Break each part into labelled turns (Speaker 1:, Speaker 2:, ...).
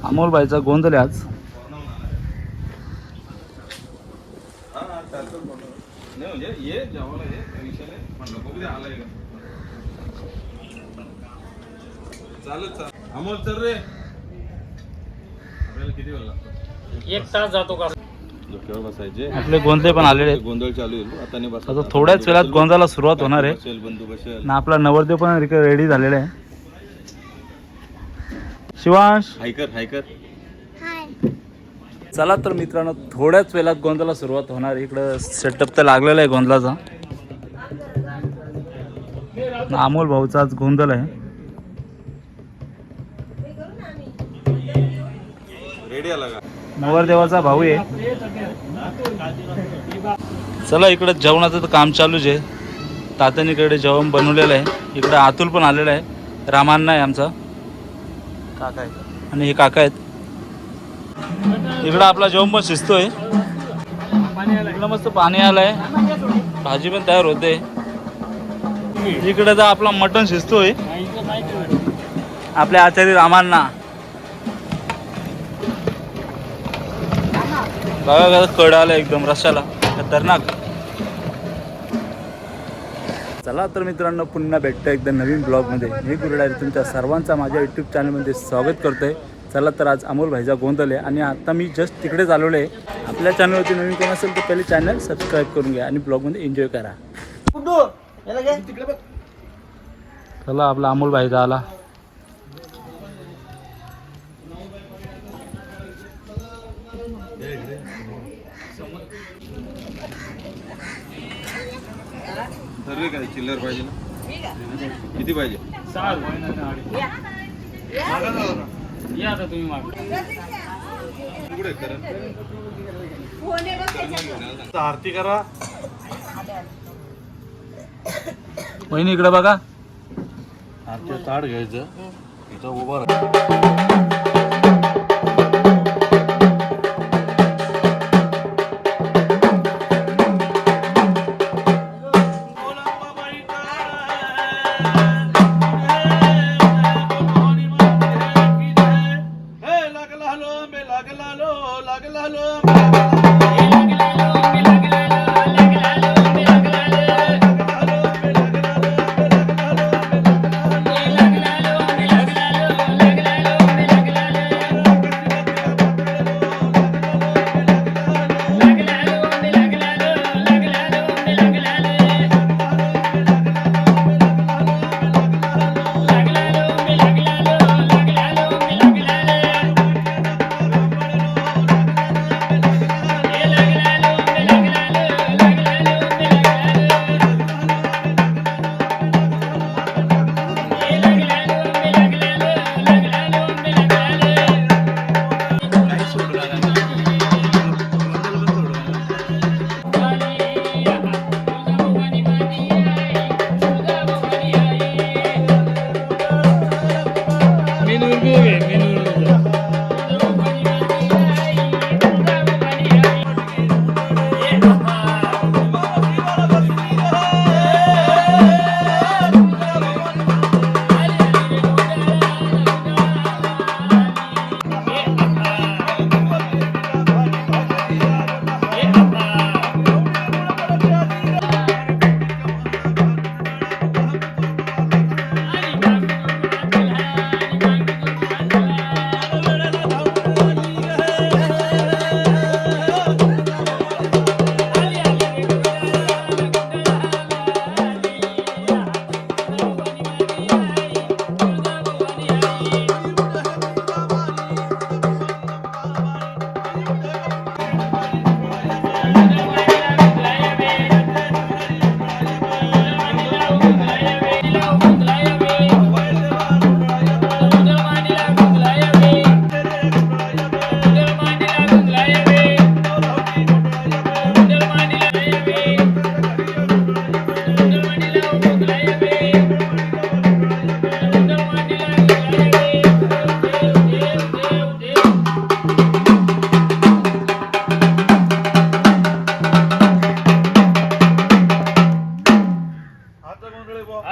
Speaker 1: अमोल भाईचा गोंधळ आहे आज.
Speaker 2: अमोल चल रे. आपल्याला किती वेळ लागतो?
Speaker 3: 1 तास जातो का?
Speaker 2: बसायचे
Speaker 1: आपले गोंधळे पण आलेले आहेत.
Speaker 2: गोंधळ चालू आहे आता नाही बस.
Speaker 1: आता थोड्याच वेळात गोंधळाला सुरुवात होणार आहे.
Speaker 2: बंधू बसेल
Speaker 1: ना आपला नवरदेव पण रेडी झालेला आहे. शिवांश
Speaker 2: हायकर
Speaker 1: चला तर मित्रांनो, थोड्याच वेळात गोंधळाला सुरुवात होणार. इकडं सेटअप तर लागलेला आहे गोंधळाचा. अमोल भाऊचा आज गोंधळ आहे.
Speaker 2: रेडी आला का?
Speaker 1: नवरदेवाचा भाऊ आहे. चला इकडं जेवणाचं तर काम चालूच आहे. तात्यानीकडे जेवण बनवलेलं आहे. इकडं अतुल पण आलेला आहे. रामांना आहे आमचा काका आहे आणि हे काका आहेत. इकडं आपला जेवण पण शिजतोय. इकडं मस्त पाणी आलंय. भाजी पण तयार होते. इकडे तर आपला मटण शिजतोय. आपल्या आचार्य रामांना बघा कड आलं एकदम रशाला खतरनाक. चला तर मित्रांनो, पुन्हा भेटतो एकदा नवीन ब्लॉगमध्ये. मी गुरुडायरी तुमच्या सर्वांचा माझ्या यूट्यूब चॅनलमध्ये स्वागत करतोय. चला तर आज अमोल भाईचा गोंधळ आहे आणि आता मी जस्ट तिकडे आलेलो आहे. आपल्या चॅनलवरती नवीन कोण असेल तर पहिले चॅनल सबस्क्राईब करून घ्या आणि ब्लॉगमध्ये एन्जॉय करा. चला आपला अमोल भाईचा आला.
Speaker 2: सर्व काय चिल्लर पाहिजे ना? किती पाहिजे?
Speaker 3: 6 या आता तुम्ही माग.
Speaker 2: पुढे करा.
Speaker 3: आरती करा.
Speaker 1: वहिनी इकडे बघा.
Speaker 3: आरती ताट घ्यायचं इथं उभं राहा.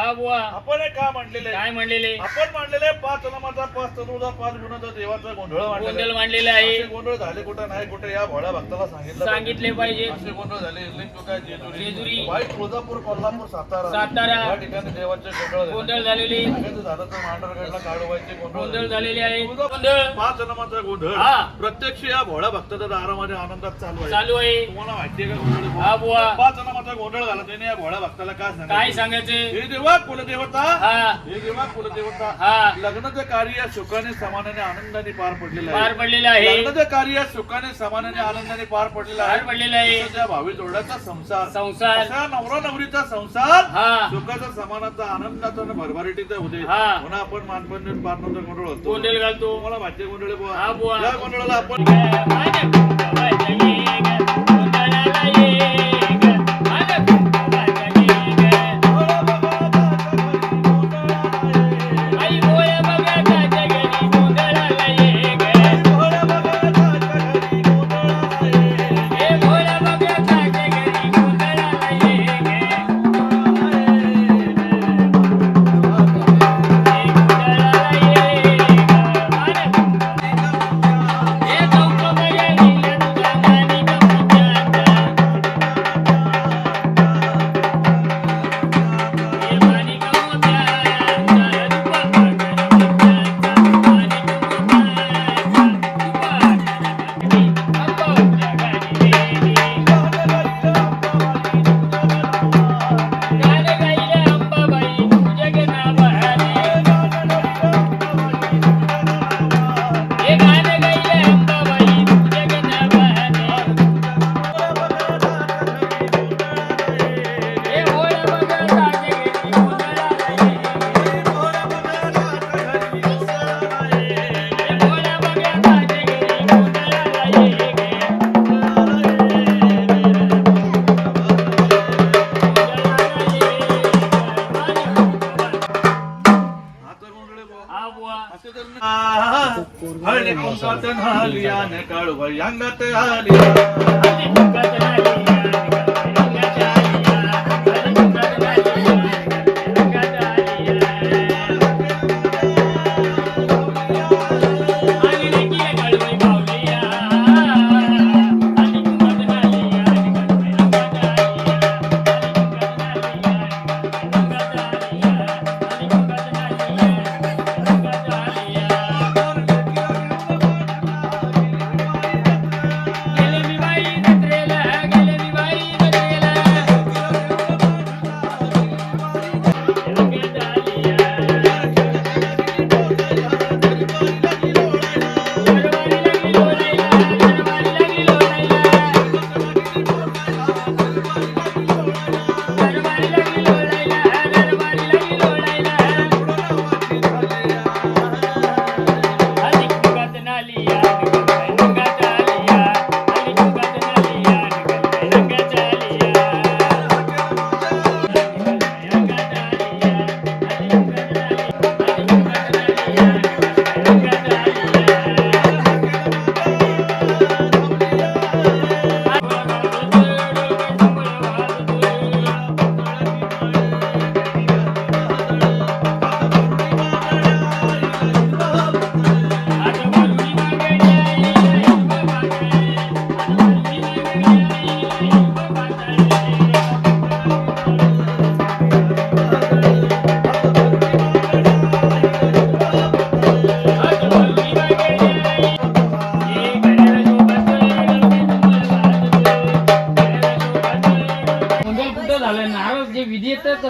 Speaker 3: हा बुवा
Speaker 4: आपण एक का म्हणलेले
Speaker 3: काय म्हणलेले
Speaker 4: आपण मांडलेले 5 नामाचा 5 तनुजा 5 गुणाचा देवाचा गोंधळ
Speaker 3: गोंधळ मांडलेला आहे
Speaker 4: असे गोंधळ झाले कुठं नाही कुठे या भोळ्या भक्ताला
Speaker 3: सांगितले पाहिजे
Speaker 4: असे गोंधळ झाले लिंग काय
Speaker 3: जेजुरी,
Speaker 4: जेजुरी वाई तुळजापूर कोल्हापूर सातारा या ठिकाणी देवाचे
Speaker 3: गोंधळ झालेले
Speaker 4: झालं तर मांडरगडला काढवायचे
Speaker 3: गोंधळ झालेले आहे
Speaker 4: गोंधळ 5 नामाचा गोंधळ
Speaker 3: हा.
Speaker 4: प्रत्यक्ष या भोळ्या भक्ताच्या दारामध्ये आनंदात
Speaker 3: चालू आहे
Speaker 4: तुम्हाला माहितीये का गोंधळ
Speaker 3: हा बुवा
Speaker 4: 5 नामाचा गोंधळ झाला त्याने या भोळ्या भक्ताला
Speaker 3: काय सांगायचे
Speaker 4: हे देवा कुलदेवता
Speaker 3: हा
Speaker 4: हे देवा कुलदेवता
Speaker 3: हा
Speaker 4: लग्नाचं कार्य सुखाने समानाने आनंदाने पार पडलेलं
Speaker 3: पार
Speaker 4: आहे
Speaker 3: पडलेला आहे
Speaker 4: लग्नाचं कार्य सुखाने समानाने आनंदाने पार पडलेलं
Speaker 3: पार
Speaker 4: आहे
Speaker 3: पडलेला आहे
Speaker 4: त्या भावी जोड्याचा संसार
Speaker 3: संसार
Speaker 4: अशा नवरा नवरीचा संसार
Speaker 3: हा
Speaker 4: सुखाचा समानाचा आनंदाचा आणि भरभराटीचा होते
Speaker 3: हा.
Speaker 4: म्हणून आपण मानपण पारणाचा गोंधळ होतो
Speaker 3: गोंधळ घालतो
Speaker 4: तुम्हाला माहिती आहे गोंधळ बुवा?
Speaker 3: हा बुवा.
Speaker 4: या गोंधळाला आपण हळदी कुंकात आली आणि काळूबाई अंगात आली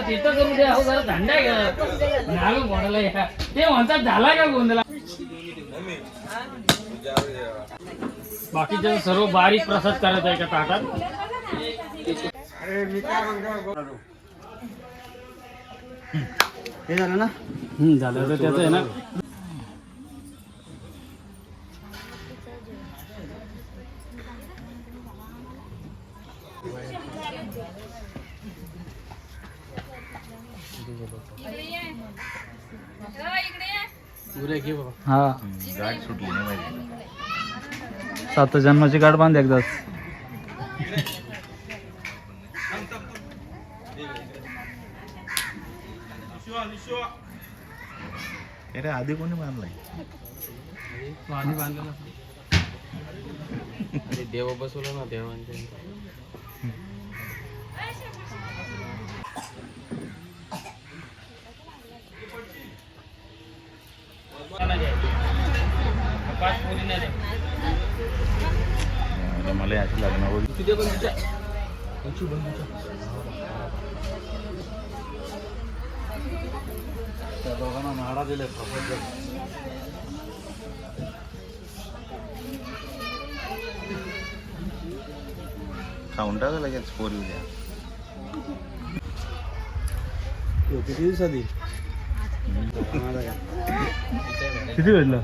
Speaker 3: तिथं करू द्या हो जरा धंदा घ्या नालू मोडाला या ते म्हणतात झाला का गोंधळा बाकीचे सर्व बारीक प्रसाद करत आहे का ताटात
Speaker 5: हे झालं ना
Speaker 3: झालं तर त्याचं आहे ना
Speaker 1: हा सात जन्माची गाठ बांध एकदाच
Speaker 4: अरे आधी कोणी बांधलाय
Speaker 3: पाणी बांधलं
Speaker 2: देव बसवलं ना देवांचे.
Speaker 3: पाच पोरी नाही द्या.
Speaker 4: मला अशी लग्नावर
Speaker 3: तुझ्या पण तुझ्या
Speaker 4: त्या दोघांना नाडा दिले खाऊन टाका लगेच पोरी उद्या. किती दिवसात
Speaker 1: किती भेटलं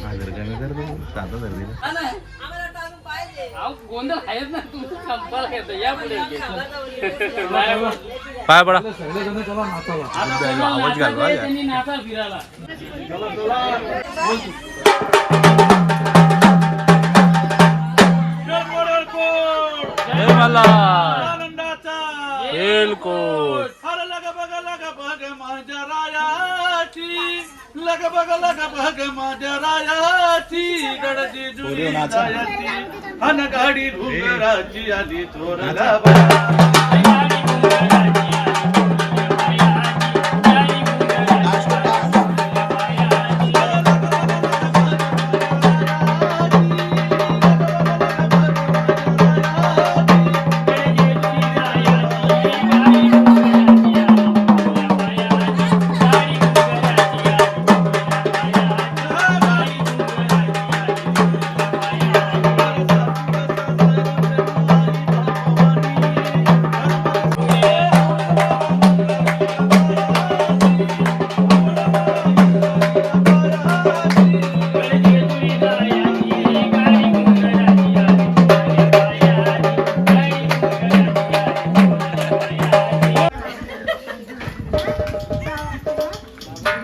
Speaker 4: हजार कमी कर दे 7,000 दिले.
Speaker 3: अहो, गोंधळ आहेच ना तुमचं संपायला येतं या पुढे
Speaker 1: पाय पडा
Speaker 4: आवाज घाल बा.
Speaker 3: त्यांनी नाचा फिरायला
Speaker 1: जय मल्हार एलकोट
Speaker 4: लग बग माझ्या रायाची लग बग माझ्या रायाची गडची जुनी जायची अन गाडी घुंगराची आली थोरला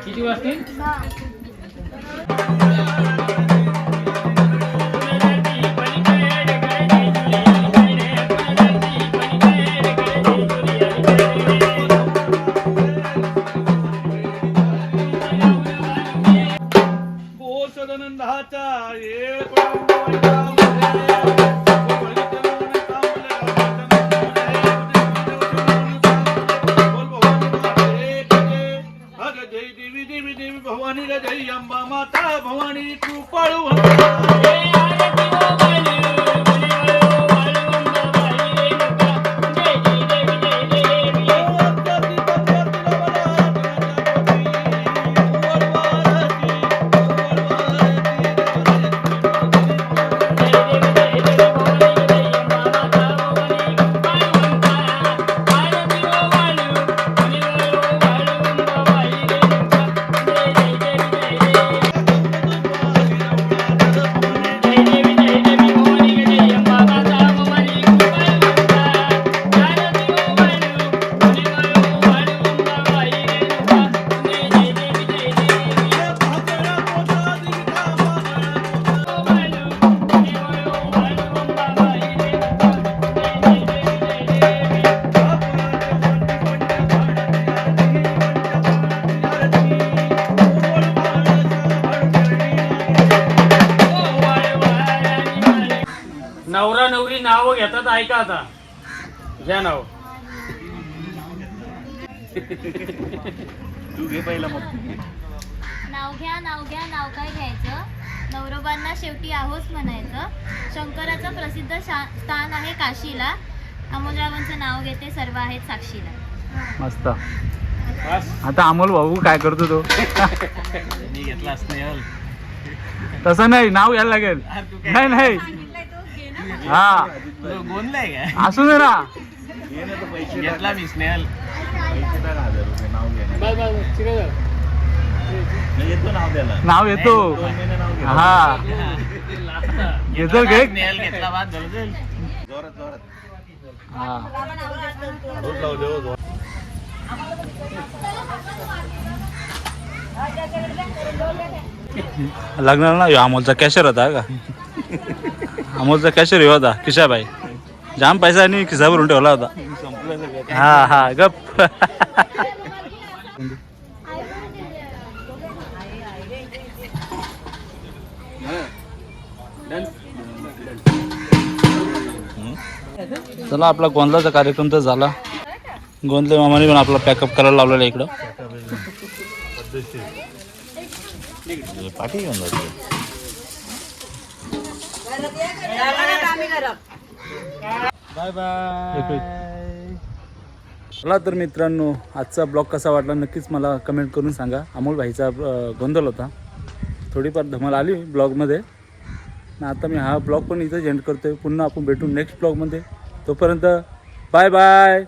Speaker 3: किती वाजतील
Speaker 4: सदनंदाचा जय देवी देवी देवी भवानी ग जय अंबा माता भवानी कृपाळू
Speaker 3: नवरा नवरी नाव घेतात ऐका आता घ्या नाव
Speaker 4: तू घे पहिला मग
Speaker 5: नाव घ्या नाव काय घ्यायचं नवरोबांना शेवटी आहोस म्हणायचं शंकराचं प्रसिद्ध स्थान आहे काशीला अमोलरावांचं नाव घेते सर्व आहेत साक्षीला
Speaker 1: मस्त आता अमोल भाऊ काय करतो तो
Speaker 2: मी घेतला असतं
Speaker 1: तसं नाही नाव घ्यायला लागेल नाही नाही हा
Speaker 2: गोंधलाय का
Speaker 1: असू दे ना
Speaker 2: घेतला मी स्नेहल
Speaker 4: नाव घे येतो नाव द्यायला
Speaker 1: नाव येतो
Speaker 4: 2 महिने नाव घे
Speaker 1: हा घेतो घे
Speaker 2: स्नेहल घेतला बाद झालं जाईल.
Speaker 4: जोरात जोरात
Speaker 1: हा
Speaker 4: रोज लावू देऊ जोरात.
Speaker 1: लग्नाला ना ह्यो अमोलचा कॅशर होता का अमोलचा कॅशर ह्यो होता किशाबाई जाम पैसा आणि खिसा भरून ठेवला होता हा हा गप चला आपला गोंधळाचा कार्यक्रम तर झाला. गोंधळे मामाने पण आपला पॅकअप करायला लावलेला आहे इकडं.
Speaker 2: पाठी घेऊन जाते.
Speaker 1: Bye bye. चला तर मित्रांनो, आजचा ब्लॉग कसा वाटला नक्कीच मला कमेंट करून सांगा. अमोल भाईचा गोंधळ होता, थोडीफार धमाल आली ब्लॉगमध्ये. आता मी हा ब्लॉग पण इथं एंड करतोय. पुन्हा आपण भेटू नेक्स्ट ब्लॉगमध्ये. तोपर्यंत बाय बाय.